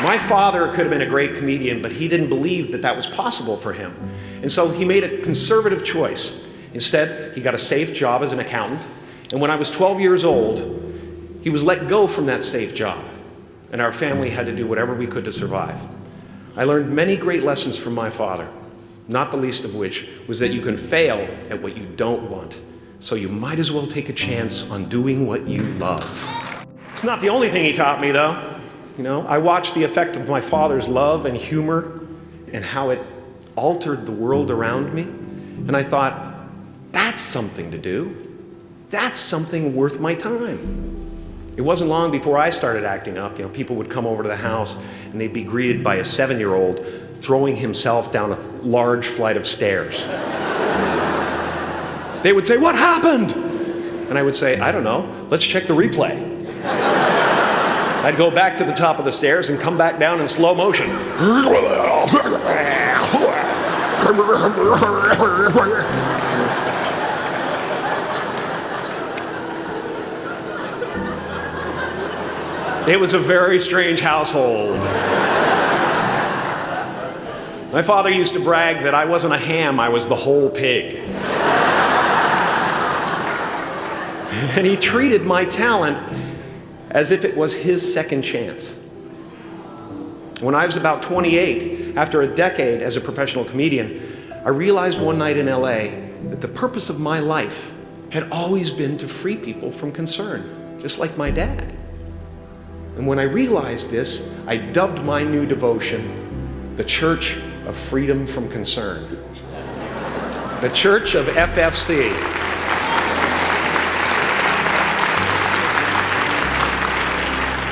My father could have been a great comedian, but he didn't believe that that was possible for him. And so he made a conservative choice. Instead, he got a safe job as an accountant. And when I was 12 years old, he was let go from that safe job. And our family had to do whatever we could to survive. I learned many great lessons from my father, not the least of which was that you can fail at what you don't want. So you might as well take a chance on doing what you love. It's not the only thing he taught me, though. You know, I watched the effect of my father's love and humor and how it altered the world around me. And I thought, that's something to do. That's something worth my time. It wasn't long before I started acting up. You know, people would come over to the house and they'd be greeted by a 7-year-old throwing himself down a large flight of stairs. They would say, "What happened?" And I would say, "I don't know. Let's check the replay." I'd go back to the top of the stairs and come back down in slow motion. It was a very strange household. My father used to brag that I wasn't a ham, I was the whole pig. And he treated my talent as if it was his second chance. When I was about 28, after a decade as a professional comedian, I realized one night in LA that the purpose of my life had always been to free people from concern, just like my dad. And when I realized this, I dubbed my new devotion the Church of Freedom from Concern. The Church of FFC.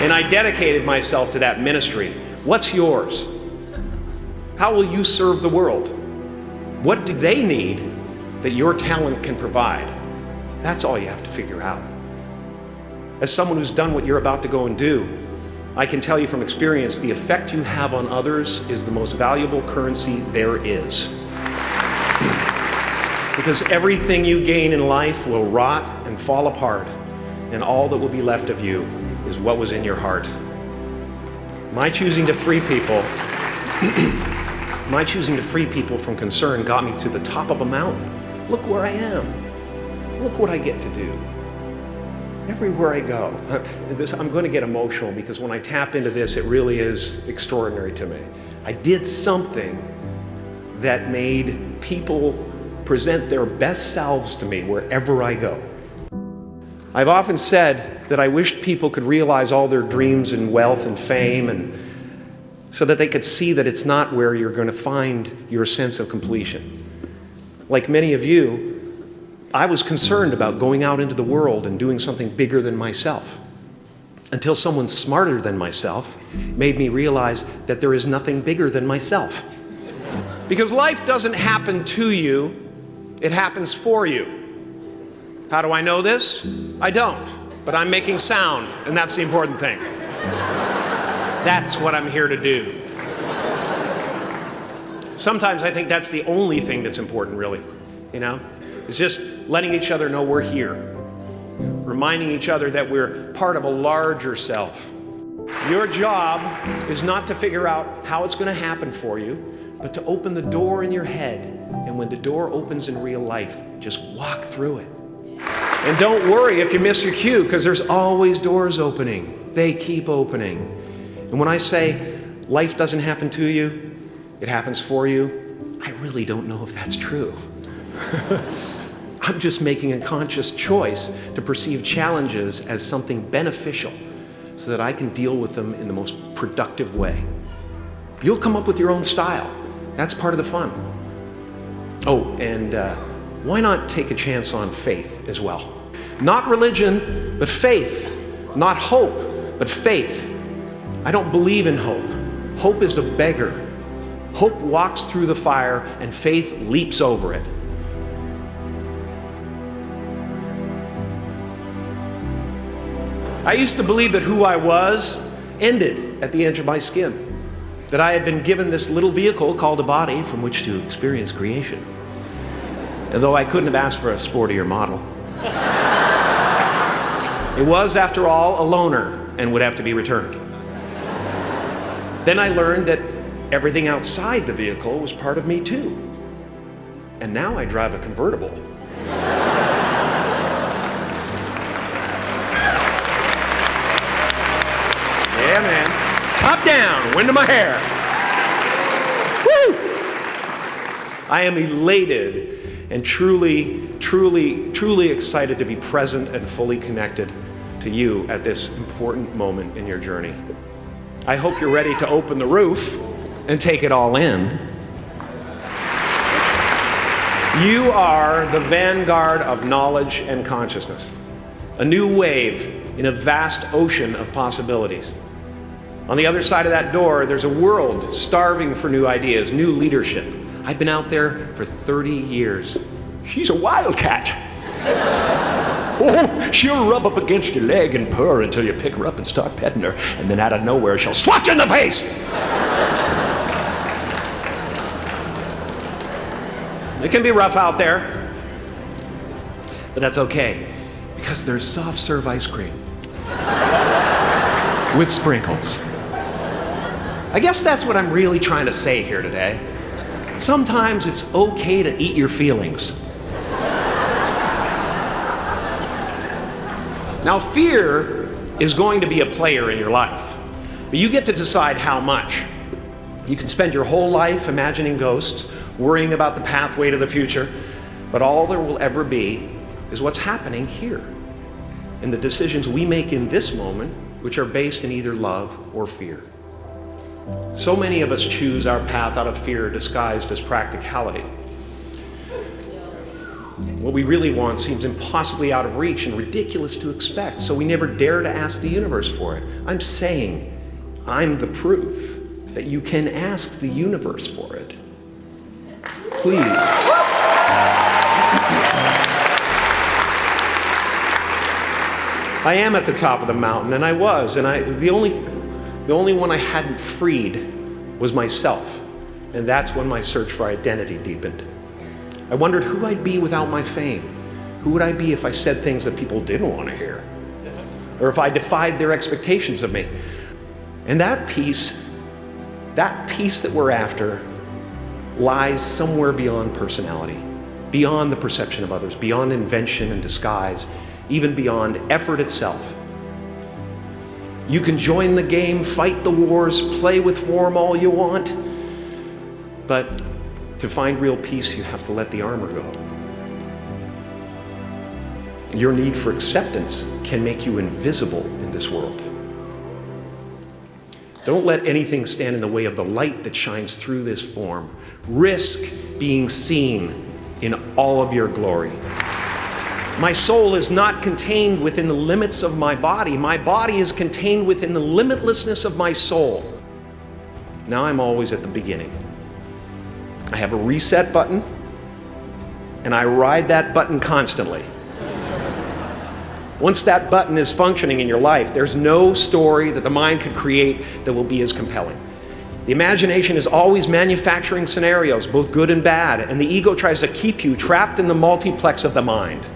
And I dedicated myself to that ministry. What's yours? How will you serve the world? What do they need that your talent can provide? That's all you have to figure out. As someone who's done what you're about to go and do, I can tell you from experience, the effect you have on others is the most valuable currency there is. Because everything you gain in life will rot and fall apart, and all that will be left of you is what was in your heart. My choosing to free people from concern got me to the top of a mountain. Look where I am. Look what I get to do. Everywhere I go. I'm going to get emotional because when I tap into this, it really is extraordinary to me. I did something that made people present their best selves to me wherever I go. I've often said that I wished people could realize all their dreams and wealth and fame, and so that they could see that it's not where you're going to find your sense of completion. Like many of you, I was concerned about going out into the world and doing something bigger than myself, until someone smarter than myself made me realize that there is nothing bigger than myself. Because life doesn't happen to you, it happens for you. How do I know this? I don't, but I'm making sound, and that's the important thing. That's what I'm here to do. Sometimes I think that's the only thing that's important, really, you know? It's just letting each other know we're here, reminding each other that we're part of a larger self. Your job is not to figure out how it's going to happen for you, but to open the door in your head, and when the door opens in real life, just walk through it. And don't worry if you miss your cue, because there's always doors opening. They keep opening. And when I say life doesn't happen to you, it happens for you, I really don't know if that's true. I'm just making a conscious choice to perceive challenges as something beneficial so that I can deal with them in the most productive way. You'll come up with your own style. That's part of the fun. Oh, and why not take a chance on faith as well? Not religion, but faith. Not hope, but faith. I don't believe in hope. Hope is a beggar. Hope walks through the fire and faith leaps over it. I used to believe that who I was ended at the edge of my skin. That I had been given this little vehicle called a body from which to experience creation. And though I couldn't have asked for a sportier model, it was, after all, a loaner and would have to be returned. Then I learned that everything outside the vehicle was part of me too. And now I drive a convertible. Yeah, man. Top down, wind in my hair. Woo! I am elated and truly excited to be present and fully connected to you at this important moment in your journey. I hope you're ready to open the roof and take it all in. You are the vanguard of knowledge and consciousness, a new wave in a vast ocean of possibilities. On the other side of that door, there's a world starving for new ideas, new leadership. I've been out there for 30 years. She's a wildcat. Oh, she'll rub up against your leg and purr until you pick her up and start petting her, and then out of nowhere, she'll swat you in the face. It can be rough out there, but that's okay, because there's soft serve ice cream with sprinkles. I guess that's what I'm really trying to say here today. Sometimes it's okay to eat your feelings. Now, fear is going to be a player in your life, but you get to decide how much. You can spend your whole life imagining ghosts, worrying about the pathway to the future, but all there will ever be is what's happening here, and the decisions we make in this moment, which are based in either love or fear. So many of us choose our path out of fear disguised as practicality. What we really want seems impossibly out of reach and ridiculous to expect, so we never dare to ask the universe for it. I'm saying I'm the proof that you can ask the universe for it. Please. I am at the top of the mountain, and I was, and the only one I hadn't freed was myself, and that's when my search for identity deepened. I wondered who I'd be without my fame. Who would I be if I said things that people didn't want to hear? Or if I defied their expectations of me? And that peace that we're after lies somewhere beyond personality, beyond the perception of others, beyond invention and disguise, even beyond effort itself. You can join the game, fight the wars, play with form all you want, but to find real peace, you have to let the armor go. Your need for acceptance can make you invisible in this world. Don't let anything stand in the way of the light that shines through this form. Risk being seen in all of your glory. My soul is not contained within the limits of my body. My body is contained within the limitlessness of my soul. Now I'm always at the beginning. I have a reset button, and I ride that button constantly. Once that button is functioning in your life, there's no story that the mind could create that will be as compelling. The imagination is always manufacturing scenarios, both good and bad, and the ego tries to keep you trapped in the multiplex of the mind.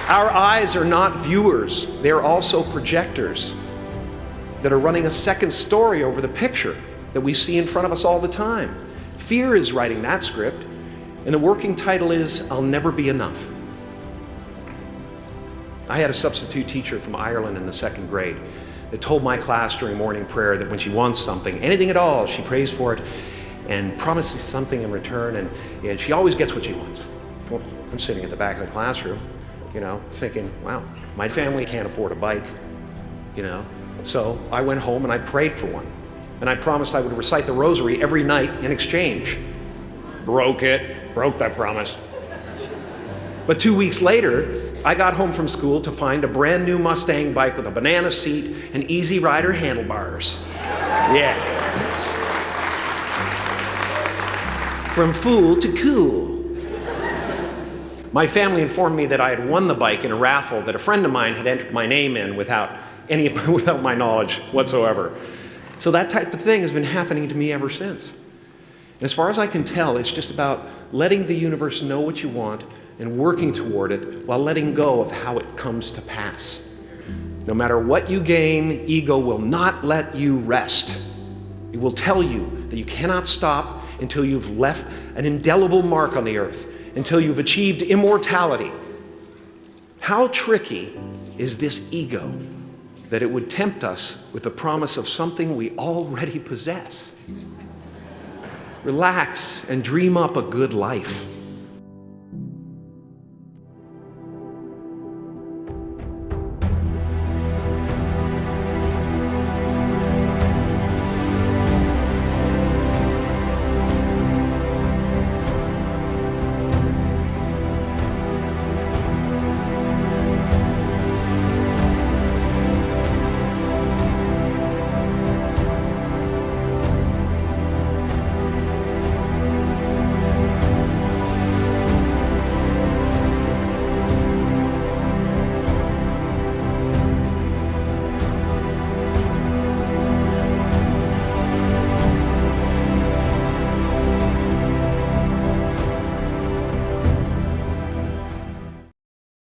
Our eyes are not viewers, they're also projectors that are running a second story over the picture that we see in front of us all the time. Fear is writing that script, and the working title is, I'll Never Be Enough. I had a substitute teacher from Ireland in the 2nd grade that told my class during morning prayer that when she wants something, anything at all, she prays for it and promises something in return, and she always gets what she wants. Well, I'm sitting at the back of the classroom, thinking, wow, my family can't afford a bike, So I went home and I prayed for one. And I promised I would recite the rosary every night in exchange. Broke that promise. But 2 weeks later, I got home from school to find a brand new Mustang bike with a banana seat and Easy Rider handlebars. Yeah. From fool to cool. My family informed me that I had won the bike in a raffle that a friend of mine had entered my name in without my knowledge whatsoever. So that type of thing has been happening to me ever since. And as far as I can tell, it's just about letting the universe know what you want, and working toward it while letting go of how it comes to pass. No matter what you gain, ego will not let you rest. It will tell you that you cannot stop until you've left an indelible mark on the earth, until you've achieved immortality. How tricky is this ego that it would tempt us with the promise of something we already possess? Relax and dream up a good life.